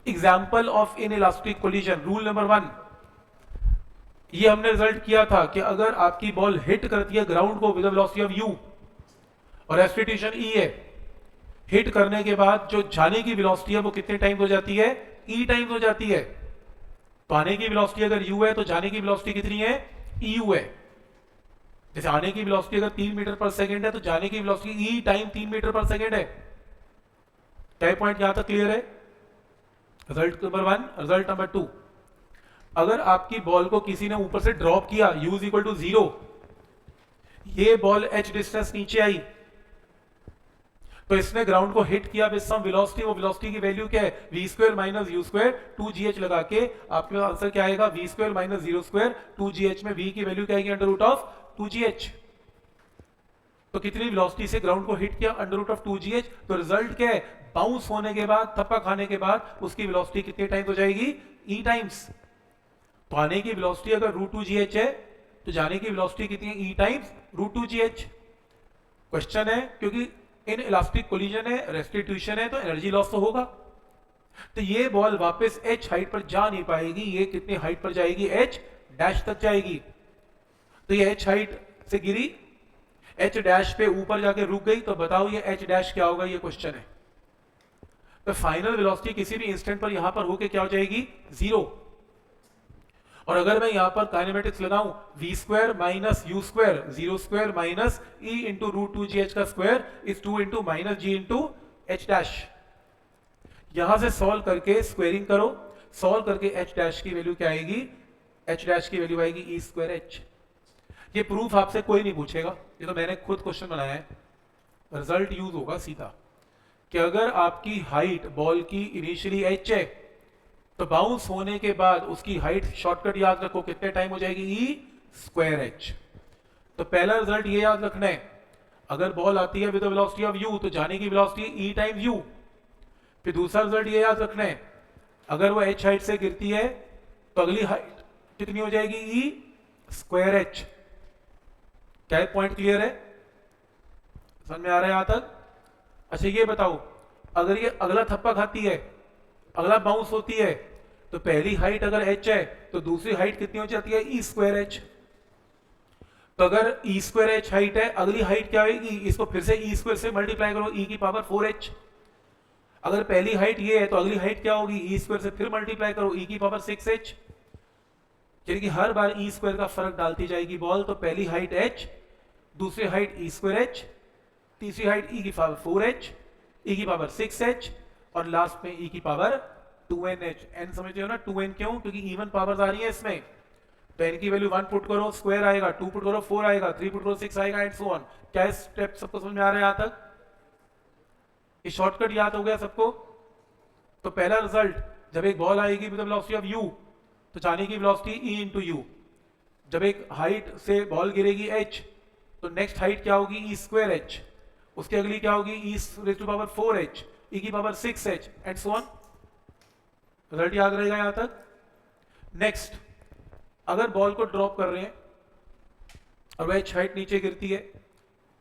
Example of in elastic collision, rule number 1, ये हमने result किया था कि अगर आपकी बॉल हिट करती है ग्राउंड को विद वेलोसिटी ऑफ u और एक्सलेरेशन e है, हिट करने के बाद जो जाने की वेलोसिटी है वो कितने टाइम्स हो जाती है? e टाइम्स हो जाती है। तो आने की वेलोसिटी अगर u है तो जाने की वेलोसिटी कितनी है? eu है। जैसे आने की वेलोसिटी अगर 3 मीटर पर सेकंड है तो जाने की वेलोसिटी e टाइम 3 मीटर पर सेकंड है। क्या पॉइंट यहां तक क्लियर है? Result number 1। रिजल्ट नंबर 2, अगर आपकी बॉल को किसी ने ऊपर से ड्रॉप किया u इज इक्वल टू 0, ये बॉल h डिस्टेंस नीचे आई तो इसने ग्राउंड को हिट किया विद सम वेलोसिटी, वो वेलोसिटी की वैल्यू क्या है? v square minus u square 2gh लगा के आपके पास आंसर क्या आएगा? v square minus 0 square 2gh में v की वैल्यू क्या आएगी? Under root of 2gh। तो कितनी वेलोसिटी से ग्राउंड को हिट किया? Under root of 2gh। तो रिजल्ट क्या है? बाउंस होने के बाद, थप्पा खाने के बाद उसकी वेलोसिटी कितने टाइम्स हो जाएगी? e times. तो आने की वेलोसिटी अगर रूट 2gh है तो जाने की वेलोसिटी कितनी है? e times root 2gh। Question है, क्योंकि इन इलास्टिक कोलिजन है, रेस्टिट्यूशन है, तो एनर्जी लॉस तो होगा। तो ये बॉल वापस h हाइट पर जा नहीं पाएगी, ये कितनी हाइट पर जाएगी? h डैश तक जाएगी। तो ये h हाइट से गिरी, h डैश पे ऊपर जाके रुक गई, तो बताओ ये h डैश क्या होगा? ये क्वेश्चन है। तो फाइनल वेलोसिटी किसी भी इंस्टेंट पर यहां पर होके क्या हो जाएगी? 0। और अगर मैं यहां पर काइनेमेटिक्स लगाऊं v square minus u square 0 square minus e into root 2gh का square is 2 into minus g into h dash. यहां से सॉल्व करके स्क्वेयरिंग करो, सॉल्व करके h डैश की वैल्यू क्या आएगी? h डैश की वैल्यू आएगी e स्क्वायर h। ये प्रूफ आपसे कोई नहीं पूछेगा, ये तो मैंने खुद क्वेश्चन बनाया है। रिजल्ट यूज होगा सीधा कि अगर आपकी हाइट बॉल की इनिशियली h है तो बाउंस होने के बाद उसकी हाइट, शॉर्टकट याद रखो, कितने टाइम हो जाएगी? e square h। तो पहला रिजल्ट ये याद रखना है, अगर बॉल आती है विद वेलोसिटी ऑफ u तो जाने की वेलोसिटी e टाइम्स u। फिर दूसरा रिजल्ट ये याद रखना है, अगर वो h हाइट से गिरती है तो अगली हाइट कितनी हो जाएगी? e square h। क्या पॉइंट क्लियर है? समझ में आ रहा है यहां तक? अच्छा ये बताओ, अगर ये अगला थप्पा खाती है, अगला बाउंस होती है, तो पहली हाइट अगर h है तो दूसरी हाइट कितनी हो जाती है? e square h। तो अगर e स्क्वायर h हाइट है, अगली हाइट क्या होगी? इसको फिर से e स्क्वायर से मल्टीप्लाई करो, e की पावर 4h। अगर पहली हाइट ये है तो अगली हाइट क्या होगी? e स्क्वायर से फिर मल्टीप्लाई करो, e की पावर 6h। यानी कि हर बार e स्क्वायर का फर्क डालती जाएगी बॉल। तो पहली हाइट h, दूसरी हाइट e स्क्वायर h, तीसरी हाइट e की पावर 4h, e की पावर 6h और लास्ट में e की पावर 2nh। n समझते हो ना? 2n क्यों? क्योंकि इवन पावर्स आ रही है इसमें। तो n की वैल्यू 1 पुट करो, स्क्वायर आएगा, 2 पुट करो 4 आएगा, 3 पुट करो 6 आएगा एंड सो ऑन। क्या स्टेप सबको समझ में आ रहा है यहां तक? ये शॉर्टकट याद हो गया सबको? तो पहला रिजल्ट, जब एक बॉल आएगी विद वेलोसिटी ऑफ u तो जाने की वेलोसिटी e इंटू u। जब एक हाइट से बॉल गिरेगी h तो नेक्स्ट हाइट क्या होगी? e square h। उसकी अगली क्या होगी? e raise to power 4h, e की power 6h and so on. Result याद रहेगा यहां तक? नेक्स्ट, अगर बॉल को ड्रॉप कर रहे हैं और वह h हाइट नीचे गिरती है,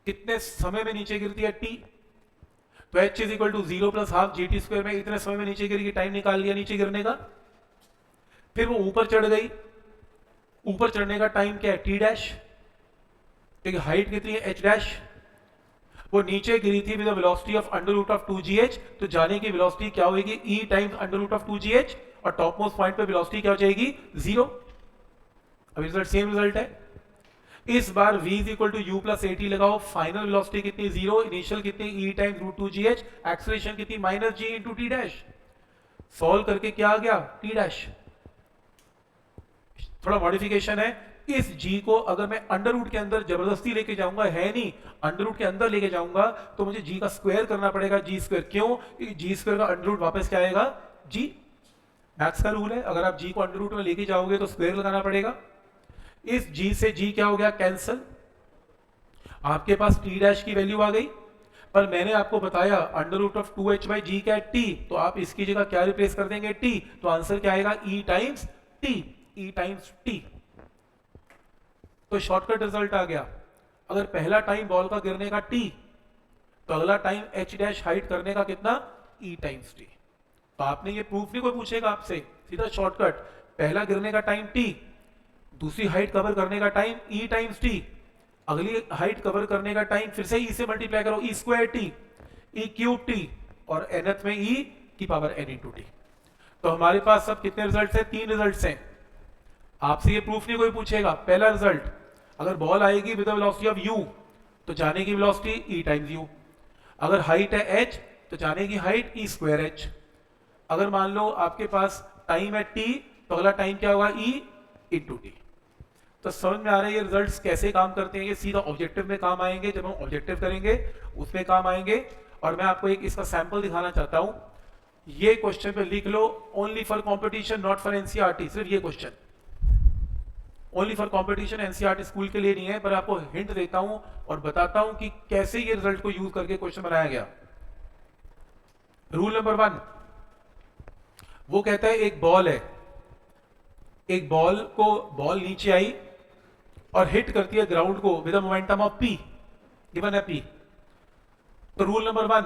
कितने समय में नीचे गिरती है? t। तो h is equal to 0 plus half gt square में इतने समय में नीचे गिरेगी, टाइम निकाल लिया नीचे गिरने का। फिर वो ऊपर चढ़ गई, ऊपर चढ़ने का टाइम क्या है? t डैश, क्योंकि हाइट कितनी है? h dash. वो नीचे गिरी थी with the velocity of under root of 2gh, तो जाने की वेलोसिटी क्या होगी? e times under root of 2gh और टॉप मोस्ट पॉइंट पे वेलोसिटी क्या हो जाएगी? 0। अब रिजल्ट सेम रिजल्ट है। इस बार v is equal to u plus at लगाओ, फाइनल वेलोसिटी कितनी? 0, इनिशियल कितनी? e times root 2gh, acceleration कितनी? Minus g into T dash. Solve करके क्या आ गया? T dash. थोड़ा मॉडिफिकेशन है, इस g को अगर मैं अंडर रूट के अंदर जबरदस्ती लेके जाऊंगा, है नहीं, अंडर रूट के अंदर लेके जाऊंगा तो मुझे g का स्क्वायर करना पड़ेगा, g स्क्वायर। क्यों? g स्क्वायर का अंडर रूट वापस क्या आएगा? g। मैथ्स का रूल है, अगर आप g को अंडर रूट में लेके जाओगे तो स्क्वायर लगाना पड़ेगा। इस g से g क्या हो गया? कैंसल। आपके पास t डैश की वैल्यू आ गई, पर मैंने आपको बताया under root of 2h by g क्या है? t। तो आप इसकी जगह क्या रिप्लेस कर देंगे? t। तो आंसर क्या आएगा? e times t, e times t। तो शॉर्टकट रिजल्ट आ गया, अगर पहला टाइम बॉल का गिरने का t तो अगला टाइम h डैश हाइट करने का कितना? e times t। तो आपने ये प्रूफ नहीं कोई पूछेगा आपसे, सीधा शॉर्टकट, पहला गिरने का टाइम t, दूसरी हाइट कवर करने का टाइम e टाइम्स t, अगली हाइट कवर करने का टाइम फिर से e से मल्टीप्लाई करो, e square t, e cube t, और nth में e की पावर n इंटू t। तो हमारे पास सब कितने रिजल्ट्स हैं? 3 रिजल्ट्स हैं। आपसे ये प्रूफ नहीं कोई पूछेगा। पहला रिजल्ट, अगर बॉल आएगी with the velocity of u तो जाने की वेलोसिटी e टाइम्स u, अगर हाइट है h तो जाने की हाइट e स्क्वायर h, अगर मान लो आपके पास टाइम है t तो अगला टाइम क्या होगा? e into T. तो समझ में आ रहा है ये रिजल्ट्स कैसे काम करते हैं? ये सीधा ऑब्जेक्टिव में काम आएंगे, जब हम ऑब्जेक्टिव करेंगे उसमें काम आएंगे। और मैं आपको एक इसका सैंपल दिखाना चाहता हूं, ये क्वेश्चन पे लिख लो, only for competition not for NCERT. सिर्फ ये question only for competition, NCERT school के लिए नहीं है, पर आपको हिंट देता हूं और बताता हूं कि कैसे ये रिजल्ट को यूज करके क्वेश्चन बनाया गया। रूल नंबर 1 वो कहता है एक बॉल है, एक बॉल नीचे आई और हिट करती है ग्राउंड को with a momentum of p, given है p। तो rule number 1,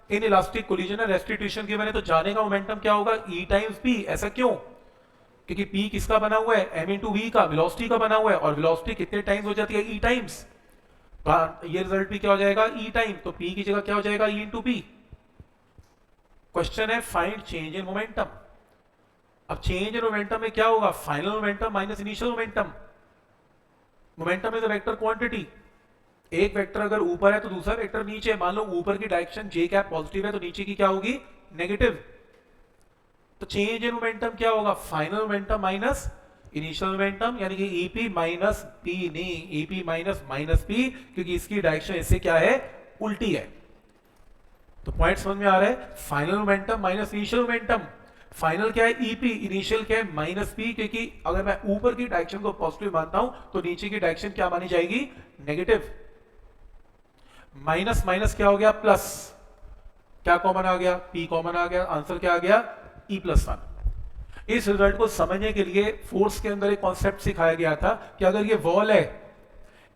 in elastic collision and restitution given है, तो जाने का मोमेंटम क्या होगा? e times p। ऐसा क्यों? क्योंकि p किसका बना हुआ है? m इंटू v का, वेलोसिटी का बना हुआ है, और वेलोसिटी कितने टाइम्स हो जाती है? e times. तो ये रिजल्ट भी क्या हो जाएगा? e time. तो p की जगह क्या हो जाएगा? e into p। क्वेश्चन है फाइंड चेंज इन मोमेंटम। अब चेंज इन मोमेंटम में क्या होगा? Final momentum minus initial momentum. Momentum is a vector quantity, एक वेक्टर अगर ऊपर है तो दूसरा वेक्टर नीचे है। मान लो ऊपर की डायरेक्शन j कैप पॉजिटिव है तो नीचे की क्या होगी? नेगेटिव। तो चेंज इन मोमेंटम क्या होगा? Final momentum minus initial momentum, यानी कि ep माइनस p, नहीं ep माइनस माइनस p, क्योंकि इसकी डायरेक्शन इससे क्या है? उल्टी है। तो पॉइंट समझ में आ रहा है? Final momentum minus initial momentum. Final क्या है? ep, इनिशियल क्या है? माइनस p, क्योंकि अगर मैं ऊपर की डायरेक्शन को पॉजिटिव मानता हूं तो नीचे की डायरेक्शन क्या मानी जाएगी? नेगेटिव। माइनस माइनस क्या हो गया? प्लस। क्या कॉमन आ गया? p कॉमन आ गया। आंसर क्या आ गया? e plus 1। इस रिजल्ट को समझने के लिए फोर्स के अंदर एक कॉन्सेप्ट सिखाया गया था कि अगर ये बॉल है,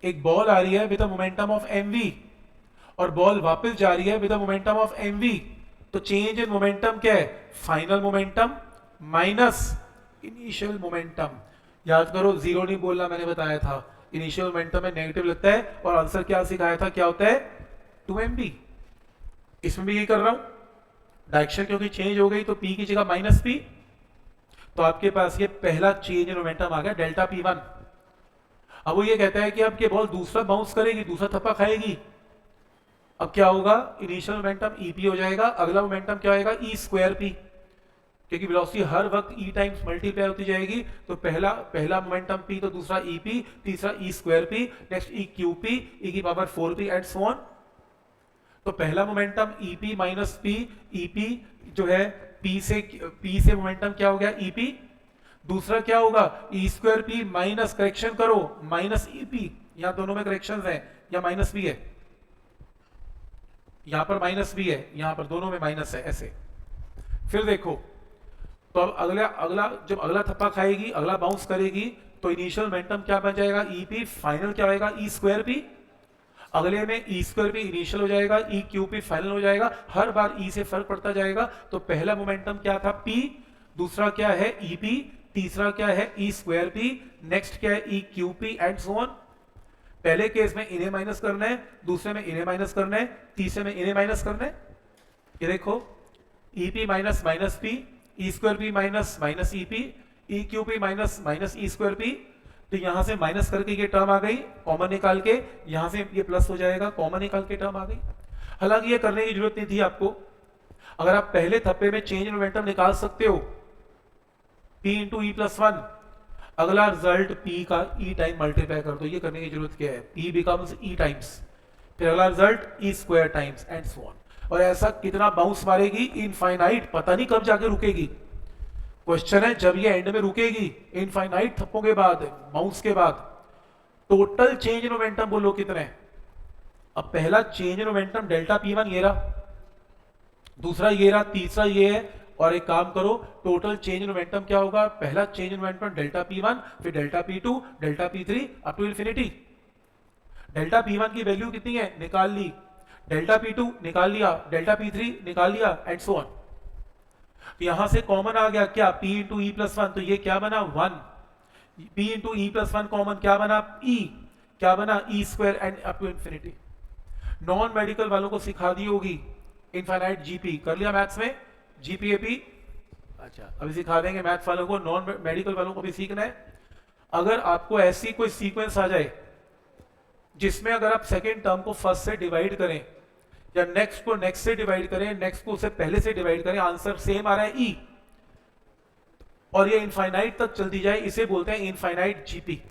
एक बॉल आ रही है with a momentum of mv और बॉल वापस जा रही है with a momentum of mv, तो चेंज इन मोमेंटम क्या है? Final momentum minus initial momentum. याद करो, जीरो नहीं बोलना, मैंने बताया था इनिशियल मोमेंटम में नेगेटिव लगता है। और आंसर क्या सिखाया था? क्या होता है? 2mv। इसमें भी यही कर रहा हूं, डायरेक्शन क्योंकि चेंज हो गई तो p की जगह माइनस p। तो आपके पास ये पहला चेंज इन मोमेंटम आ गया, डेल्टा p1। अब वो ये कहता है कि अब ये बॉल दूसरा बाउंस करेगी, दूसरा थप्पा खाएगी। अब क्या होगा? इनिशियल मोमेंटम ep हो जाएगा, अगला मोमेंटम क्या होगा? e स्क्वायर p, क्योंकि वेलोसिटी हर वक्त e टाइम्स मल्टीप्लाई होती जाएगी। तो पहला मोमेंटम p, तो दूसरा ep, तीसरा e square p, next e cube p, e की power 4p and so on. तो पहला momentum ep minus p, ep जो है p से मोमेंटम क्या हो गया? ep। दूसरा क्या होगा? e square p minus, correction करो, माइनस ep। यहां दोनों में करेक्शन है, या माइनस भी है, यहां पर माइनस भी है, यहां पर दोनों में माइनस है, ऐसे। फिर देखो, तो अब अगला जब अगला थप्पा खाएगी, अगला बाउंस करेगी, तो इनिशियल मोमेंटम क्या बन जाएगा? ep। फाइनल क्या होगा? e square p। अगले में e स्क्वायर p इनिशियल हो जाएगा, e क्यूब p फाइनल हो जाएगा। हर बार e से फर्क पड़ता जाएगा। तो पहला मोमेंटम क्या था? p, दूसरा क्या है? ep, तीसरा क्या है? e स्क्वायर p, नेक्स्ट क्या है? e cube p and so on. पहले केस में इन्हें माइनस करना है, दूसरे में इन्हें माइनस करना है, तीसरे में इन्हें माइनस करना है। ये देखो, ep minus minus p, e square p minus minus ep, e cube p minus minus e square p। तो यहां से माइनस करके ये टर्म आ गई, कॉमन निकाल के यहां से ये प्लस हो जाएगा, कॉमन निकाल के टर्म आ गई। हालांकि ये करने की जरूरत नहीं थी आपको, अगर आप पहले थप्पे में चेंज इन मोमेंटम निकाल सकते हो, p इंटू ई प्लस 1। अगला रिजल्ट p का e टाइम मल्टीप्लाई कर दो, ये करने की जरूरत क्या है? p बिकम्स e टाइम्स, फिर अगला result e square times and so on. और ऐसा कितना बाउंस मारेगी? इनफाइनाइट, पता नहीं कब जाके रुकेगी। क्वेश्चन है जब ये एंड में रुकेगी, इनफाइनाइट थप्पों के बाद, बाउंस के बाद, टोटल चेंज इन मोमेंटम बोलो कितने? अब पहला change in momentum delta p1 ये रहा, दूसरा ये रहा, तीसरा ये है। और एक काम करो, टोटल चेंज इन मोमेंटम क्या होगा? पहला change in momentum delta p1, फिर delta p2, delta p3 up to infinity. Delta p1 की वैल्यू कितनी है? निकाल ली। डेल्टा p2 निकाल लिया, डेल्टा p3 निकाल लिया एंड सो ऑन। यहां से कॉमन आ गया क्या, p into e plus one, तो ये क्या बना 1, p into e plus one common क्या बना e, क्या बना e square and up to infinity. Non medical वालों को सिखा दी होगी इनफाइनाइट जीपी, कर लिया मैथ्स में जीपीएपी। अच्छा अभी सिखा देंगे मैथ्स वालों को, नॉन मेडिकल वालों को भी सीखना है। अगर आपको ऐसी कोई सीक्वेंस आ जाए जिसमें अगर आप सेकेंड टर्म को फर्स्ट से डिवाइड करें या नेक्स्ट को नेक्स्ट से डिवाइड करें, नेक्स्ट को उससे पहले से डिवाइड करें, आंसर सेम आ रहा है ई, और ये इनफाइनाइट तक चलती जाए, इसे बोलते हैं इनफाइनाइट जीपी।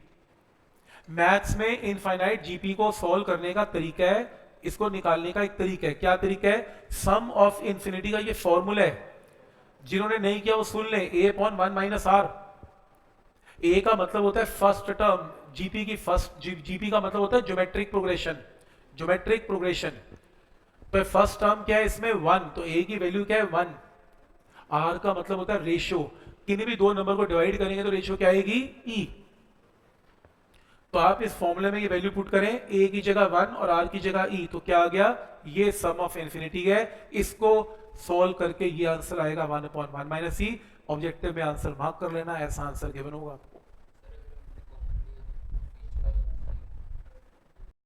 मैथ्स में इनफाइनाइट जीपी को सॉल्व करने का तरीका है, इसको निकालने का एक तरीका है। क्या तरीका है, सम ऑफ इंफिनिटी का ये फॉर्मूला है, जिन्होंने नहीं किया वो सुन लें, a अपॉन 1 माइनस आर। ए का मतलब होता है फर्स्ट टर्म, जीपी की फर्स्ट, जीपी का मतलब होता है ज्योमेट्रिक प्रोग्रेशन, ज्योमेट्रिक प्रोग्रेशन। तो फर्स्ट टर्म क्या है इसमें 1, तो ए की वैल्यू क्या है 1। आर का मतलब होता है रेशियो, किन्हीं भी दो नंबर को डिवाइड करेंगे तो रेशियो क्या आएगी ई। तो आप इस फॉर्मूले में ये वैल्यू पुट करें, ए की जगह 1 और आर की जगह ई, तो क्या आ गया, ये सम ऑफ इंफिनिटी है। इसको सॉल्व करके ये आंसर आएगा 1 अपॉन 1 माइनस ई। ऑब्जेक्टिव में आंसर मार्क कर लेना, ऐसा आंसर गिवन होगा।